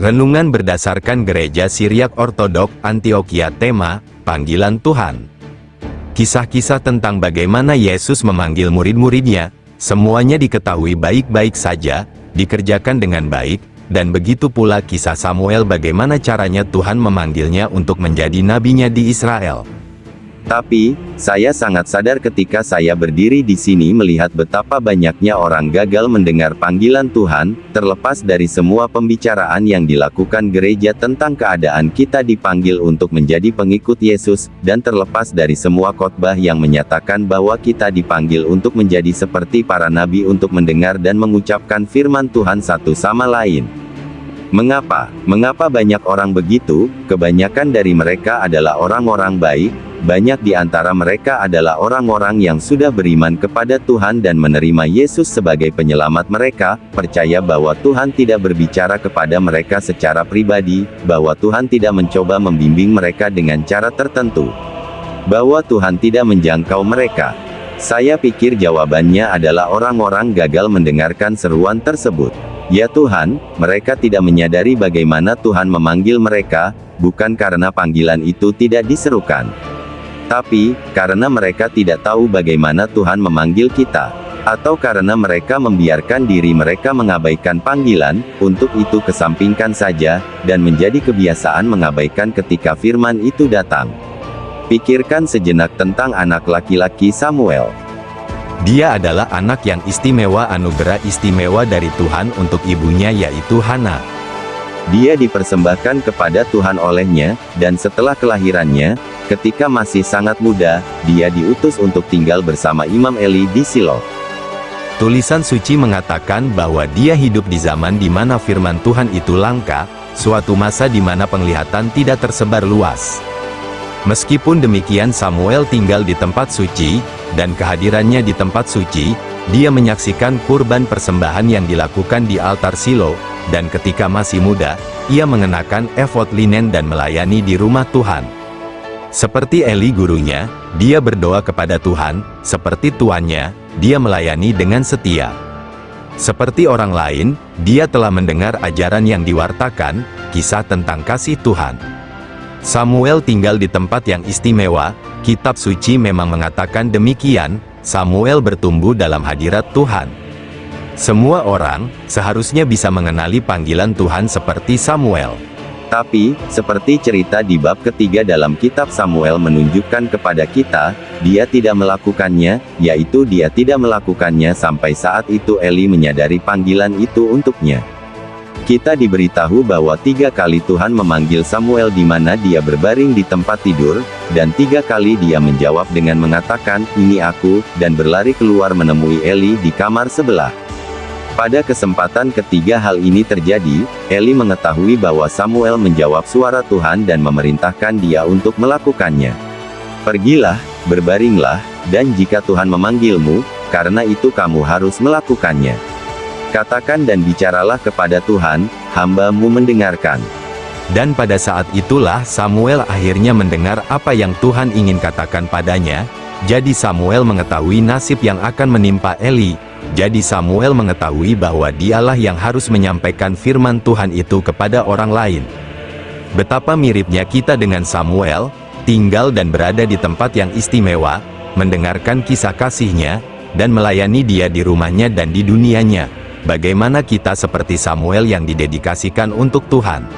Renungan berdasarkan Gereja Siriak Ortodok Antioquia. Tema, Panggilan Tuhan. Kisah-kisah tentang bagaimana Yesus memanggil murid-muridnya, semuanya diketahui baik-baik saja, dikerjakan dengan baik, dan begitu pula kisah Samuel bagaimana caranya Tuhan memanggilnya untuk menjadi nabinya di Israel. Tapi, saya sangat sadar ketika saya berdiri di sini melihat betapa banyaknya orang gagal mendengar panggilan Tuhan, terlepas dari semua pembicaraan yang dilakukan gereja tentang keadaan kita dipanggil untuk menjadi pengikut Yesus, dan terlepas dari semua khotbah yang menyatakan bahwa kita dipanggil untuk menjadi seperti para nabi untuk mendengar dan mengucapkan firman Tuhan satu sama lain. Mengapa? Mengapa banyak orang begitu? Kebanyakan dari mereka adalah orang-orang baik. Banyak di antara mereka adalah orang-orang yang sudah beriman kepada Tuhan dan menerima Yesus sebagai penyelamat mereka, percaya bahwa Tuhan tidak berbicara kepada mereka secara pribadi, bahwa Tuhan tidak mencoba membimbing mereka dengan cara tertentu, bahwa Tuhan tidak menjangkau mereka. Saya pikir jawabannya adalah orang-orang gagal mendengarkan seruan tersebut. Ya Tuhan, mereka tidak menyadari bagaimana Tuhan memanggil mereka, bukan karena panggilan itu tidak diserukan, tapi karena mereka tidak tahu bagaimana Tuhan memanggil kita, atau karena mereka membiarkan diri mereka mengabaikan panggilan, untuk itu kesampingkan saja, dan menjadi kebiasaan mengabaikan ketika firman itu datang. Pikirkan sejenak tentang anak laki-laki Samuel. Dia adalah anak yang istimewa, anugerah istimewa dari Tuhan untuk ibunya yaitu Hana. Dia dipersembahkan kepada Tuhan olehnya, dan setelah kelahirannya, ketika masih sangat muda, dia diutus untuk tinggal bersama Imam Eli di Silo. Tulisan suci mengatakan bahwa dia hidup di zaman di mana firman Tuhan itu langka, suatu masa di mana penglihatan tidak tersebar luas. Meskipun demikian, Samuel tinggal di tempat suci, dan kehadirannya di tempat suci, dia menyaksikan kurban persembahan yang dilakukan di altar Silo, dan ketika masih muda, ia mengenakan efod linen dan melayani di rumah Tuhan. Seperti Eli gurunya, dia berdoa kepada Tuhan, seperti tuannya, dia melayani dengan setia. Seperti orang lain, dia telah mendengar ajaran yang diwartakan, kisah tentang kasih Tuhan. Samuel tinggal di tempat yang istimewa, kitab suci memang mengatakan demikian, Samuel bertumbuh dalam hadirat Tuhan. Semua orang seharusnya bisa mengenali panggilan Tuhan seperti Samuel. Tapi, seperti cerita di bab ketiga dalam kitab Samuel menunjukkan kepada kita, dia tidak melakukannya, yaitu dia tidak melakukannya sampai saat itu Eli menyadari panggilan itu untuknya. Kita diberitahu bahwa 3 kali Tuhan memanggil Samuel di mana dia berbaring di tempat tidur, dan 3 kali dia menjawab dengan mengatakan, "Ini aku," dan berlari keluar menemui Eli di kamar sebelah. Pada kesempatan ketiga hal ini terjadi, Eli mengetahui bahwa Samuel menjawab suara Tuhan dan memerintahkan dia untuk melakukannya. "Pergilah, berbaringlah, dan jika Tuhan memanggilmu, karena itu kamu harus melakukannya. Katakan dan bicaralah kepada Tuhan, hamba-Mu mendengarkan." Dan pada saat itulah Samuel akhirnya mendengar apa yang Tuhan ingin katakan padanya. Jadi Samuel mengetahui nasib yang akan menimpa Eli. Jadi Samuel mengetahui bahwa dialah yang harus menyampaikan firman Tuhan itu kepada orang lain. Betapa miripnya kita dengan Samuel, tinggal dan berada di tempat yang istimewa, mendengarkan kisah kasihnya, dan melayani dia di rumahnya dan di dunianya. Bagaimana kita seperti Samuel yang didedikasikan untuk Tuhan?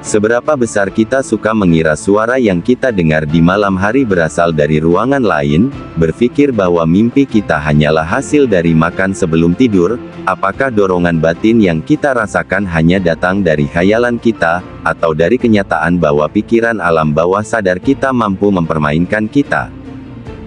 Seberapa besar kita suka mengira suara yang kita dengar di malam hari berasal dari ruangan lain, berpikir bahwa mimpi kita hanyalah hasil dari makan sebelum tidur, apakah dorongan batin yang kita rasakan hanya datang dari khayalan kita, atau dari kenyataan bahwa pikiran alam bawah sadar kita mampu mempermainkan kita?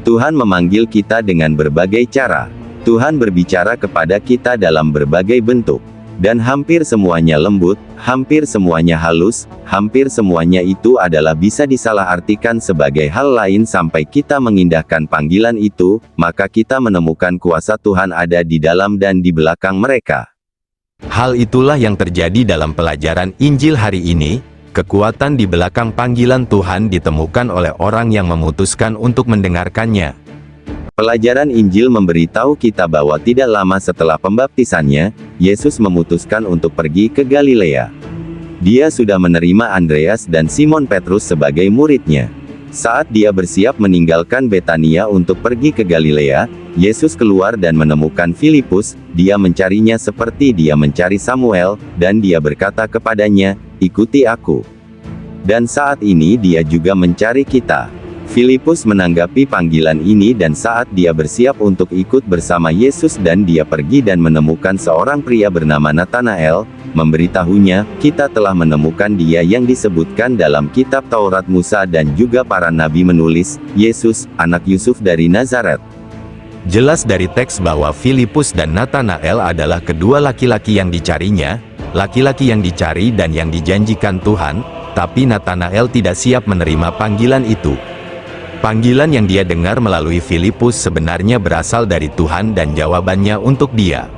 Tuhan memanggil kita dengan berbagai cara. Tuhan berbicara kepada kita dalam berbagai bentuk. Dan hampir semuanya lembut, hampir semuanya halus, hampir semuanya itu adalah bisa disalahartikan sebagai hal lain sampai kita mengindahkan panggilan itu, maka kita menemukan kuasa Tuhan ada di dalam dan di belakang mereka. Hal itulah yang terjadi dalam pelajaran Injil hari ini. Kekuatan di belakang panggilan Tuhan ditemukan oleh orang yang memutuskan untuk mendengarkannya. Pelajaran Injil memberitahu kita bahwa tidak lama setelah pembaptisannya, Yesus memutuskan untuk pergi ke Galilea. Dia sudah menerima Andreas dan Simon Petrus sebagai muridnya. Saat dia bersiap meninggalkan Betania untuk pergi ke Galilea, Yesus keluar dan menemukan Filipus. Dia mencarinya seperti dia mencari Samuel, dan dia berkata kepadanya, "Ikuti aku." Dan saat ini dia juga mencari kita. Filipus menanggapi panggilan ini dan saat dia bersiap untuk ikut bersama Yesus dan dia pergi dan menemukan seorang pria bernama Natanael, memberitahunya, "Kita telah menemukan dia yang disebutkan dalam kitab Taurat Musa dan juga para nabi menulis, Yesus, anak Yusuf dari Nazaret." Jelas dari teks bahwa Filipus dan Natanael adalah kedua laki-laki yang dicarinya, laki-laki yang dicari dan yang dijanjikan Tuhan, tapi Natanael tidak siap menerima panggilan itu. Panggilan yang dia dengar melalui Filipus sebenarnya berasal dari Tuhan dan jawabannya untuk dia.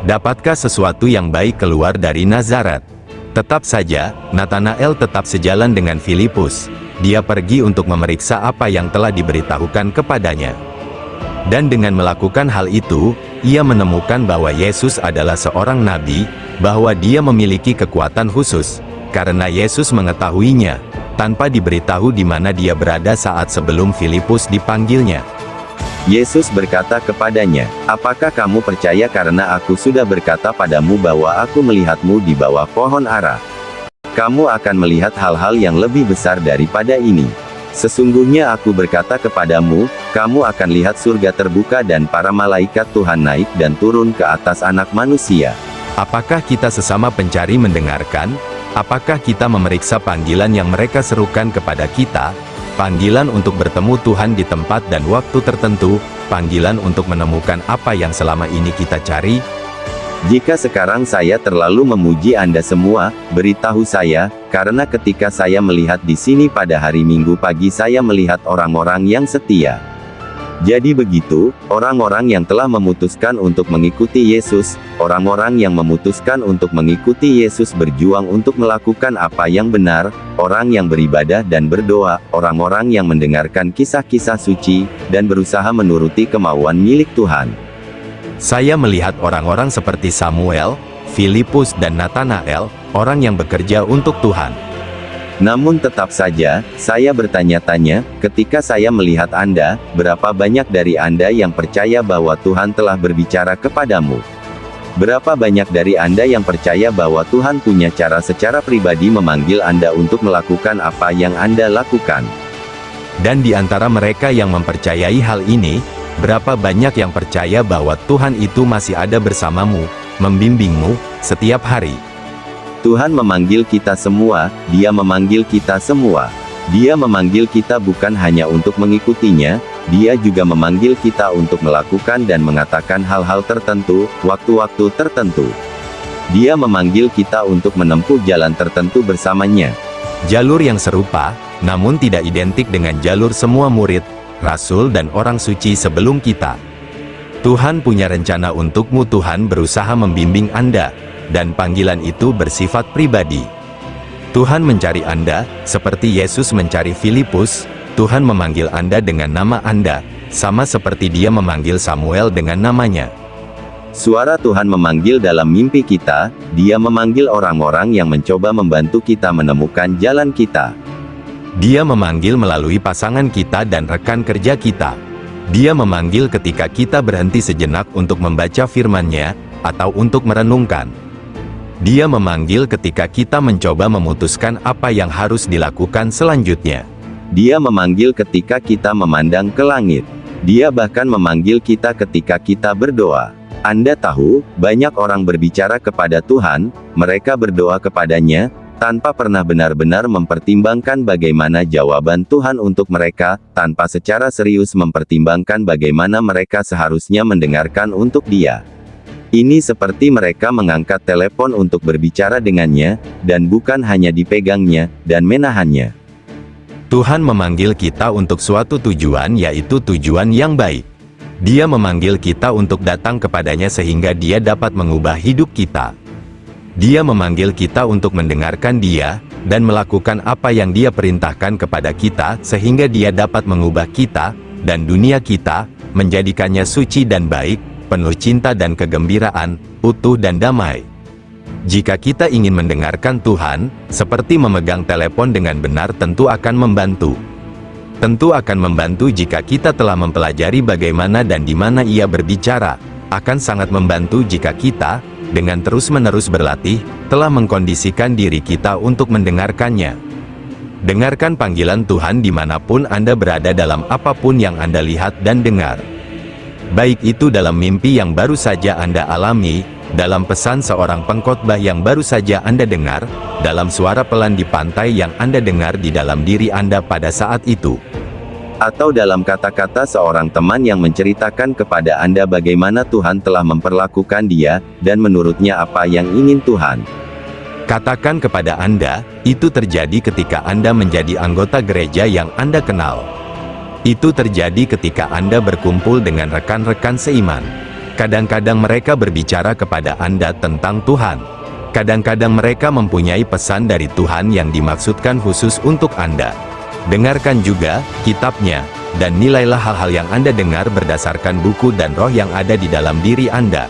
Dapatkah sesuatu yang baik keluar dari Nazaret? Tetap saja, Natanael tetap sejalan dengan Filipus. Dia pergi untuk memeriksa apa yang telah diberitahukan kepadanya. Dan dengan melakukan hal itu, ia menemukan bahwa Yesus adalah seorang nabi, bahwa dia memiliki kekuatan khusus, karena Yesus mengetahuinya, tanpa diberitahu di mana dia berada saat sebelum Filipus dipanggilnya. Yesus berkata kepadanya, "Apakah kamu percaya karena aku sudah berkata padamu bahwa aku melihatmu di bawah pohon ara? Kamu akan melihat hal-hal yang lebih besar daripada ini. Sesungguhnya aku berkata kepadamu, kamu akan lihat surga terbuka dan para malaikat Tuhan naik dan turun ke atas Anak Manusia." Apakah kita sesama pencari mendengarkan? Apakah kita memeriksa panggilan yang mereka serukan kepada kita? Panggilan untuk bertemu Tuhan di tempat dan waktu tertentu, panggilan untuk menemukan apa yang selama ini kita cari? Jika sekarang saya terlalu memuji Anda semua, beritahu saya, karena ketika saya melihat di sini pada hari Minggu pagi saya melihat orang-orang yang setia. Jadi begitu, orang-orang yang telah memutuskan untuk mengikuti Yesus, orang-orang yang memutuskan untuk mengikuti Yesus berjuang untuk melakukan apa yang benar, orang yang beribadah dan berdoa, orang-orang yang mendengarkan kisah-kisah suci, dan berusaha menuruti kemauan milik Tuhan. Saya melihat orang-orang seperti Samuel, Filipus dan Natanael, orang yang bekerja untuk Tuhan. Namun tetap saja, saya bertanya-tanya, ketika saya melihat Anda, berapa banyak dari Anda yang percaya bahwa Tuhan telah berbicara kepadamu? Berapa banyak dari Anda yang percaya bahwa Tuhan punya cara secara pribadi memanggil Anda untuk melakukan apa yang Anda lakukan? Dan di antara mereka yang mempercayai hal ini, berapa banyak yang percaya bahwa Tuhan itu masih ada bersamamu, membimbingmu, setiap hari? Tuhan memanggil kita semua, Dia memanggil kita semua. Dia memanggil kita bukan hanya untuk mengikutinya, Dia juga memanggil kita untuk melakukan dan mengatakan hal-hal tertentu, waktu-waktu tertentu. Dia memanggil kita untuk menempuh jalan tertentu bersamanya. Jalur yang serupa, namun tidak identik dengan jalur semua murid, rasul dan orang suci sebelum kita. Tuhan punya rencana untukmu. Tuhan berusaha membimbing Anda, dan panggilan itu bersifat pribadi. Tuhan mencari Anda, seperti Yesus mencari Filipus. Tuhan memanggil Anda dengan nama Anda, sama seperti Dia memanggil Samuel dengan namanya. Suara Tuhan memanggil dalam mimpi kita, Dia memanggil orang-orang yang mencoba membantu kita menemukan jalan kita. Dia memanggil melalui pasangan kita dan rekan kerja kita. Dia memanggil ketika kita berhenti sejenak untuk membaca firman-Nya, atau untuk merenungkan. Dia memanggil ketika kita mencoba memutuskan apa yang harus dilakukan selanjutnya. Dia memanggil ketika kita memandang ke langit. Dia bahkan memanggil kita ketika kita berdoa. Anda tahu, banyak orang berbicara kepada Tuhan, mereka berdoa kepadanya, tanpa pernah benar-benar mempertimbangkan bagaimana jawaban Tuhan untuk mereka, tanpa secara serius mempertimbangkan bagaimana mereka seharusnya mendengarkan untuk Dia. Ini seperti mereka mengangkat telepon untuk berbicara dengannya, dan bukan hanya dipegangnya, dan menahannya. Tuhan memanggil kita untuk suatu tujuan, yaitu tujuan yang baik. Dia memanggil kita untuk datang kepadanya sehingga Dia dapat mengubah hidup kita. Dia memanggil kita untuk mendengarkan Dia, dan melakukan apa yang Dia perintahkan kepada kita sehingga Dia dapat mengubah kita, dan dunia kita, menjadikannya suci dan baik, penuh cinta dan kegembiraan, utuh dan damai. Jika kita ingin mendengarkan Tuhan, seperti memegang telepon dengan benar tentu akan membantu. Tentu akan membantu jika kita telah mempelajari bagaimana dan di mana Ia berbicara. Akan sangat membantu jika kita, dengan terus-menerus berlatih, telah mengkondisikan diri kita untuk mendengarkannya. Dengarkan panggilan Tuhan dimanapun Anda berada dalam apapun yang Anda lihat dan dengar. Baik itu dalam mimpi yang baru saja Anda alami, dalam pesan seorang pengkhotbah yang baru saja Anda dengar, dalam suara pelan di pantai yang Anda dengar di dalam diri Anda pada saat itu, atau dalam kata-kata seorang teman yang menceritakan kepada Anda bagaimana Tuhan telah memperlakukan dia, dan menurutnya apa yang ingin Tuhan katakan kepada Anda. Itu terjadi ketika Anda menjadi anggota gereja yang Anda kenal. Itu terjadi ketika Anda berkumpul dengan rekan-rekan seiman. Kadang-kadang mereka berbicara kepada Anda tentang Tuhan. Kadang-kadang mereka mempunyai pesan dari Tuhan yang dimaksudkan khusus untuk Anda. Dengarkan juga kitabnya, dan nilailah hal-hal yang Anda dengar berdasarkan buku dan roh yang ada di dalam diri Anda.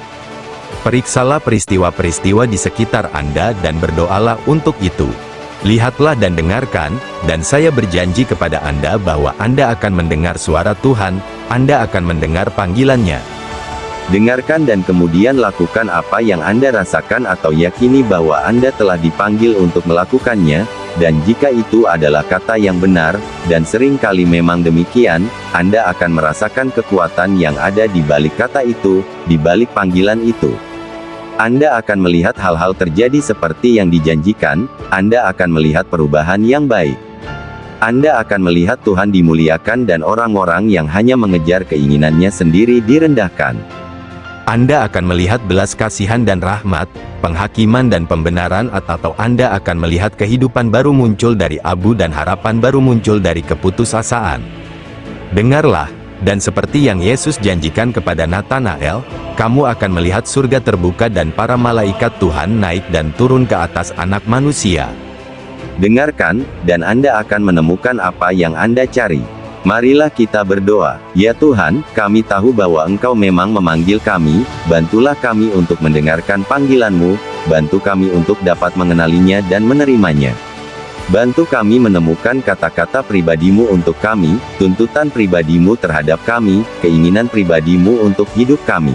Periksalah peristiwa-peristiwa di sekitar Anda dan berdoalah untuk itu. Lihatlah dan dengarkan, dan saya berjanji kepada Anda bahwa Anda akan mendengar suara Tuhan, Anda akan mendengar panggilannya. Dengarkan dan kemudian lakukan apa yang Anda rasakan atau yakini bahwa Anda telah dipanggil untuk melakukannya, dan jika itu adalah kata yang benar, dan sering kali memang demikian, Anda akan merasakan kekuatan yang ada di balik kata itu, di balik panggilan itu. Anda akan melihat hal-hal terjadi seperti yang dijanjikan, Anda akan melihat perubahan yang baik. Anda akan melihat Tuhan dimuliakan dan orang-orang yang hanya mengejar keinginannya sendiri direndahkan. Anda akan melihat belas kasihan dan rahmat, penghakiman dan pembenaran, atau Anda akan melihat kehidupan baru muncul dari abu dan harapan baru muncul dari keputusasaan. Dengarlah, dan seperti yang Yesus janjikan kepada Natanael, kamu akan melihat surga terbuka dan para malaikat Tuhan naik dan turun ke atas Anak Manusia. Dengarkan, dan Anda akan menemukan apa yang Anda cari. Marilah kita berdoa. Ya Tuhan, kami tahu bahwa Engkau memang memanggil kami, bantulah kami untuk mendengarkan panggilan-Mu, bantu kami untuk dapat mengenalinya dan menerimanya. Bantu kami menemukan kata-kata pribadi-Mu untuk kami, tuntutan pribadi-Mu terhadap kami, keinginan pribadi-Mu untuk hidup kami.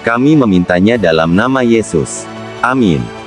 Kami memintanya dalam nama Yesus. Amin.